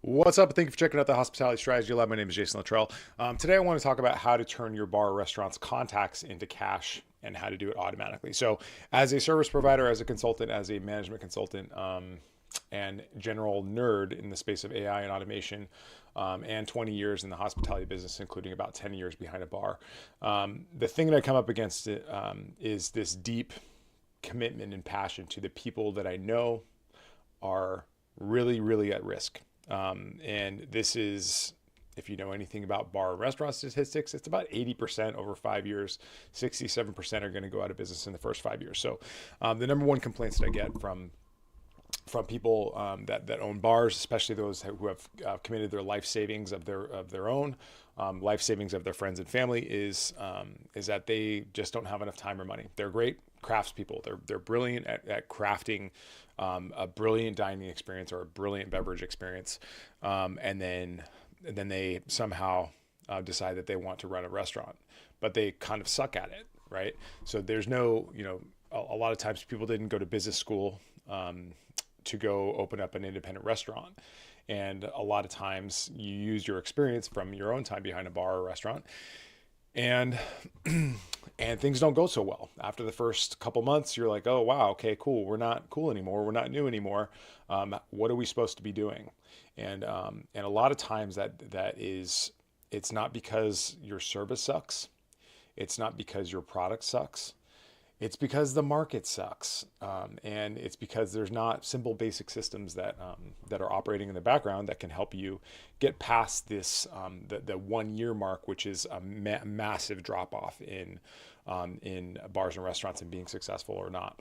What's up? Thank you for checking out the Hospitality Strategy Lab. My name is Jason Luttrell. Today, I want to talk about how to turn your bar or restaurant's contacts into cash and how to do it automatically. So, as a service provider, as a consultant, as a management consultant, and general nerd in the space of AI and automation, and 20 years in the hospitality business, including about 10 years behind a bar, the thing that I come up against is this deep commitment and passion to the people that I know are really, really at risk. And this is, if you know anything about bar and restaurant statistics, it's about 80% over 5 years. 67% are going to go out of business in the first 5 years. So the number one complaints that I get from people that own bars, especially those who have committed their life savings of their own, life savings of their friends and family, is that they just don't have enough time or money. They're great craftspeople. They're brilliant at crafting a brilliant dining experience or a brilliant beverage experience, and then they somehow decide that they want to run a restaurant, but they kind of suck at it, right? So there's no, a lot of times people didn't go to business school to go open up an independent restaurant. And a lot of times you use your experience from your own time behind a bar or restaurant, and and things don't go so well. After the first couple months, you're like, oh wow, okay, cool. We're not cool anymore. We're not new anymore. What are we supposed to be doing? And a lot of times it's not because your service sucks. It's not because your product sucks. It's because the market sucks, and it's because there's not simple basic systems that are operating in the background that can help you get past this the 1 year mark, which is a massive drop off in bars and restaurants and being successful or not.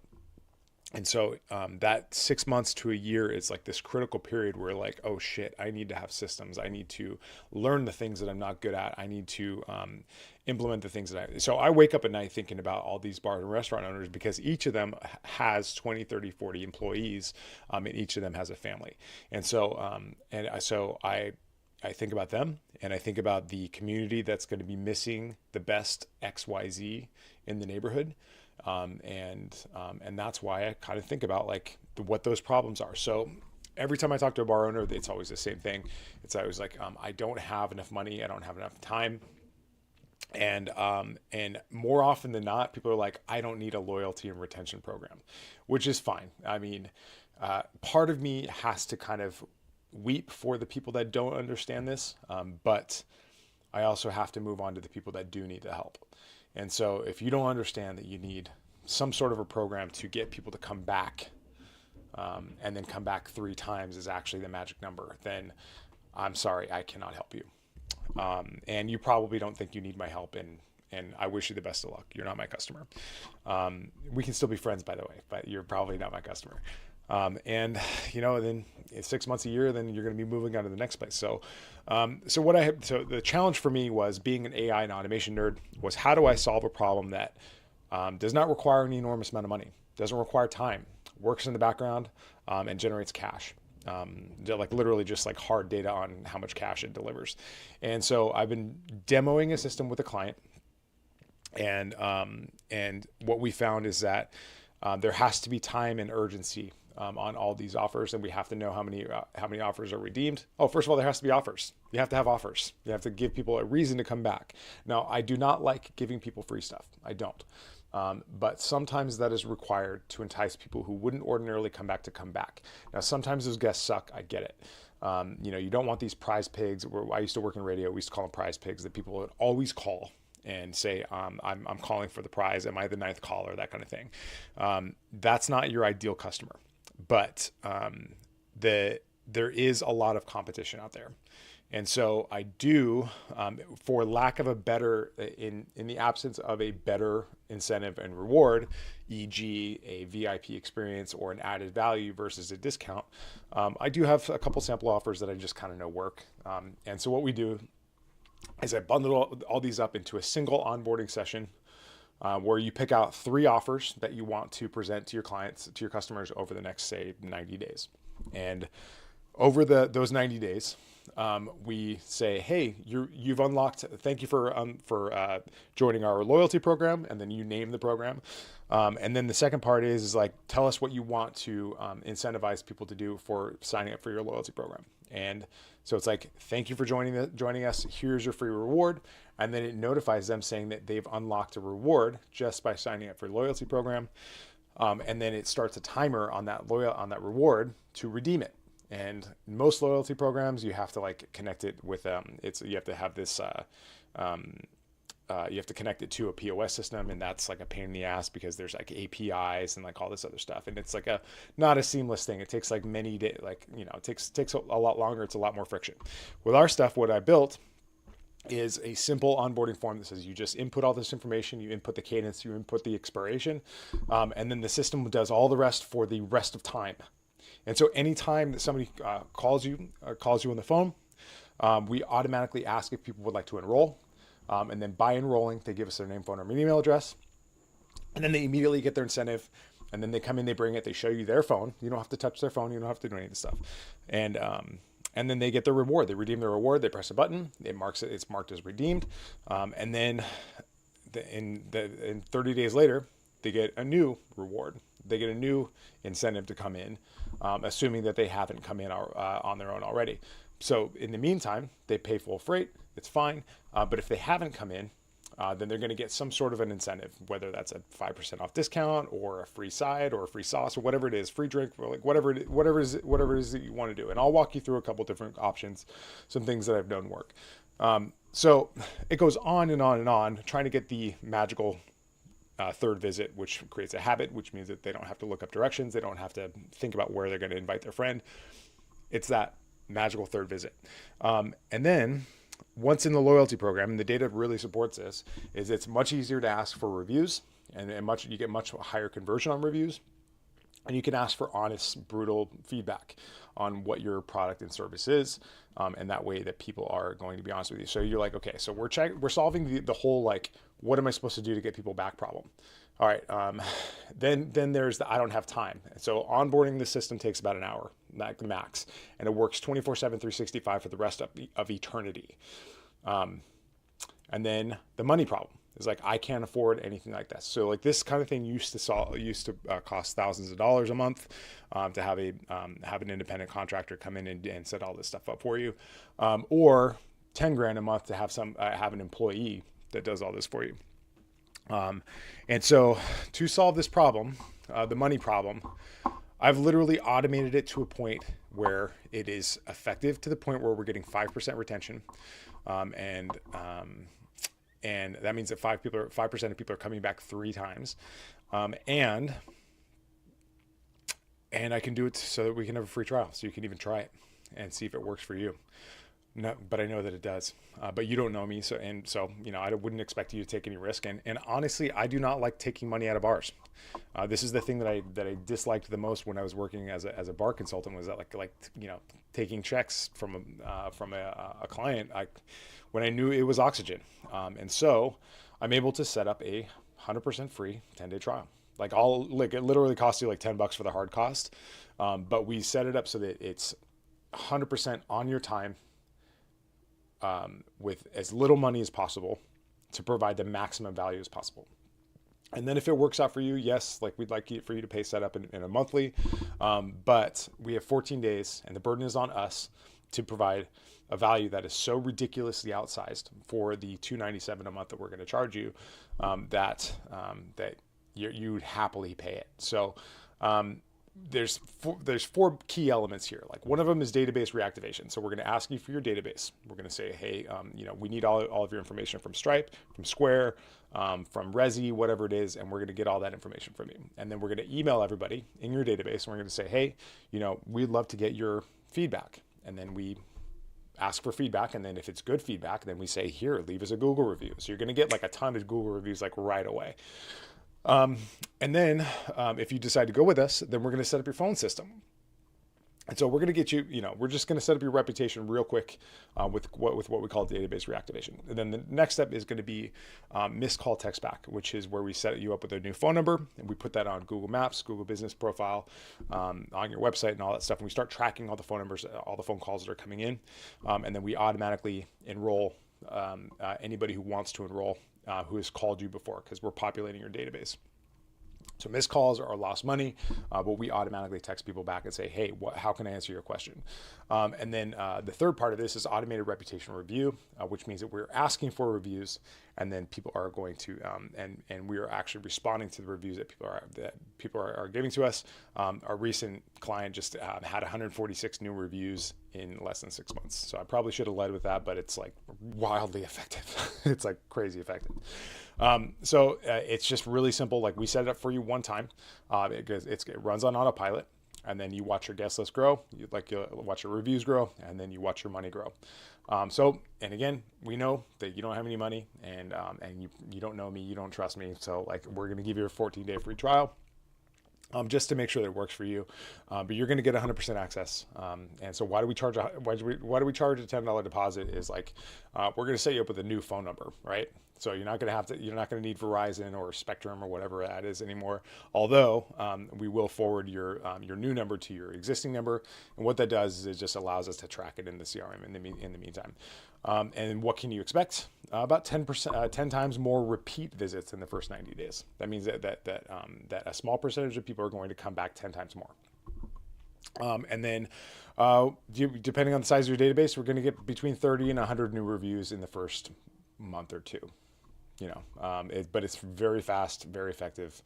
And so that 6 months to a year is like this critical period where like, oh shit, I need to have systems. I need to learn the things that I'm not good at. I need to implement the things so I wake up at night thinking about all these bar and restaurant owners, because each of them has 20, 30, 40 employees, and each of them has a family. And so I think about them, and I think about the community that's going to be missing the best XYZ in the neighborhood. And that's why I kind of think about like what those problems are. So every time I talk to a bar owner, it's always the same thing. It's always like, I don't have enough money. I don't have enough time. And more often than not, people are like, I don't need a loyalty and retention program, which is fine. I mean, part of me has to kind of weep for the people that don't understand this. But I also have to move on to the people that do need the help. And so if you don't understand that you need some sort of a program to get people to come back, and then come back 3 times is actually the magic number, then I'm sorry, I cannot help you. And you probably don't think you need my help, and I wish you the best of luck. You're not my customer. We can still be friends, by the way, but you're probably not my customer. And then 6 months a year, then you're going to be moving on to the next place. So the challenge for me was, being an AI and automation nerd, was how do I solve a problem that does not require an enormous amount of money, doesn't require time, works in the background, and generates cash. Like literally just like hard data on how much cash it delivers. And so I've been demoing a system with a client, and what we found is that there has to be time and urgency on all these offers, and we have to know how many offers are redeemed. Oh, first of all, there has to be offers. You have to have offers. You have to give people a reason to come back. Now, I do not like giving people free stuff. I don't. But sometimes that is required to entice people who wouldn't ordinarily come back to come back. Now, sometimes those guests suck. I get it. You don't want these prize pigs. I used to work in radio. We used to call them prize pigs, that people would always call and say, I'm calling for the prize. Am I the ninth caller? That kind of thing. That's not your ideal customer. But there is a lot of competition out there. And so I do, for lack of a better, in the absence of a better incentive and reward, e.g. a VIP experience or an added value versus a discount, I do have a couple sample offers that I just kind of know work. And so what we do is I bundle all these up into a single onboarding session, where you pick out 3 offers that you want to present to your clients, to your customers, over the next, say, 90 days. And over those 90 days, we say, hey, you've unlocked, thank you for joining our loyalty program, and then you name the program. And then the second part is like, tell us what you want to incentivize people to do for signing up for your loyalty program. And so it's like, thank you for joining us. Here's your free reward. And then it notifies them saying that they've unlocked a reward just by signing up for the loyalty program. And then it starts a timer on that reward to redeem it. And most loyalty programs, you have to like connect it with you have to have this you have to connect it to a POS system, and that's like a pain in the ass because there's like APIs and like all this other stuff, and it's like not a seamless thing. It takes like many days, like it takes a lot longer. It's a lot more friction. With our stuff, what I built is a simple onboarding form that says you just input all this information, you input the cadence, you input the expiration, and then the system does all the rest for the rest of time. And so anytime that somebody calls you on the phone, we automatically ask if people would like to enroll. And then by enrolling, they give us their name, phone number, and email address. And then they immediately get their incentive. And then they come in, they bring it, they show you their phone. You don't have to touch their phone. You don't have to do any of this stuff. And then they get their reward. They redeem their reward. They press a button. It's marked as redeemed. And then in 30 days later, they get a new reward. They get a new incentive to come in, assuming that they haven't come in on their own already. So in the meantime, they pay full freight. It's fine. But if they haven't come in, then they're going to get some sort of an incentive, whether that's a 5% off discount or a free side or a free sauce or whatever it is, free drink, or like whatever it is that you want to do. And I'll walk you through a couple different options, some things that I've known work. So it goes on and on and on, trying to get the magical third visit, which creates a habit, which means that they don't have to look up directions. They don't have to think about where they're going to invite their friend. It's that magical third visit. And then once in the loyalty program, and the data really supports this, is it's much easier to ask for reviews, and you get much higher conversion on reviews. And you can ask for honest, brutal feedback on what your product and service is. And that way that people are going to be honest with you. So you're like, okay, so we're solving the whole, like, what am I supposed to do to get people back problem? All right. Then there's the, I don't have time. So onboarding the system takes about an hour, max, and it works 24/7, 365 for the rest of eternity. And then the money problem is like, I can't afford anything like this. So like this kind of thing used to cost thousands of dollars a month to have an independent contractor come in and set all this stuff up for you, or 10 grand a month to have an employee that does all this for you. And so to solve this problem, the money problem, I've literally automated it to a point where it is effective to the point where we're getting 5% retention. And that means that 5% of people are coming back 3 times. And I can do it so that we can have a free trial. So you can even try it and see if it works for you. No, but I know that it does. But you don't know me. So I wouldn't expect you to take any risk. And honestly, I do not like taking money out of bars. This is the thing that I disliked the most when I was working as a bar consultant, was that like taking checks from a client, when I knew it was oxygen. And so I'm able to set up a 100% free 10-day trial. It literally costs you like $10 for the hard cost. But we set it up so that it's 100% on your time, with as little money as possible to provide the maximum value as possible. And then if it works out for you, yes, like we'd like for you to pay set up in a monthly, but we have 14 days and the burden is on us to provide a value that is so ridiculously outsized for the $297 a month that we're going to charge you, that you would happily pay it. So, there's 4 key elements here. Like one of them is database reactivation. So we're going to ask you for your database. We're going to say, hey, we need all of your information from Stripe, from Square, from Resi, whatever it is, and we're going to get all that information from you. And then we're going to email everybody in your database, and we're going to say, hey, we'd love to get your feedback. And then we ask for feedback, and then if it's good feedback, then we say, here, leave us a Google review. So you're going to get like a ton of Google reviews like right away. And then if you decide to go with us, then we're going to set up your phone system. And so we're going to get you, we're just going to set up your reputation real quick with what we call database reactivation. And then the next step is going to be missed call text back, which is where we set you up with a new phone number, and we put that on Google Maps, Google Business Profile, on your website and all that stuff. And we start tracking all the phone numbers, all the phone calls that are coming in. And then we automatically enroll anybody who wants to enroll, who has called you before, because we're populating your database. So missed calls are lost money, but we automatically text people back and say, hey, how can I answer your question? And then the third part of this is automated reputation review, which means that we're asking for reviews, and then people are going to, and we are actually responding to the reviews that people are giving to us. Our recent client just had 146 new reviews in less than 6 months. So I probably should have led with that, but it's like wildly effective. It's like crazy effective. So it's just really simple. Like, we set it up for you one time, because it runs on autopilot, and then you watch your guest list grow, you watch your reviews grow, and then you watch your money grow. And again, we know that you don't have any money, and you don't know me, you don't trust me. So like, we're going to give you a 14-day free trial. Just to make sure that it works for you, but you're going to get 100% access. And so why do we charge a $10 deposit? Is like, we're going to set you up with a new phone number, right? So you're not going to need Verizon or Spectrum or whatever that is anymore. Although we will forward your new number to your existing number, and what that does is it just allows us to track it in the CRM in the meantime. And what can you expect? About 10 times more repeat visits in the first 90 days. That means that a small percentage of people are going to come back 10 times more. And then, depending on the size of your database, we're going to get between 30 and 100 new reviews in the first month or two. But it's very fast, very effective.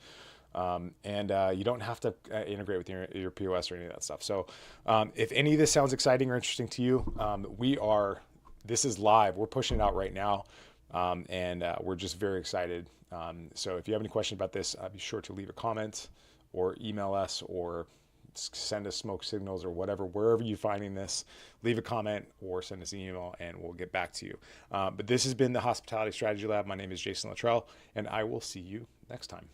And you don't have to integrate with your POS or any of that stuff. So if any of this sounds exciting or interesting to you, this is live. We're pushing it out right now. And we're just very excited. So if you have any questions about this, be sure to leave a comment or email us or send us smoke signals or whatever, wherever you're finding this. Leave a comment or send us an email and we'll get back to you. But this has been the Hospitality Strategy Lab. My name is Jason Luttrell, and I will see you next time.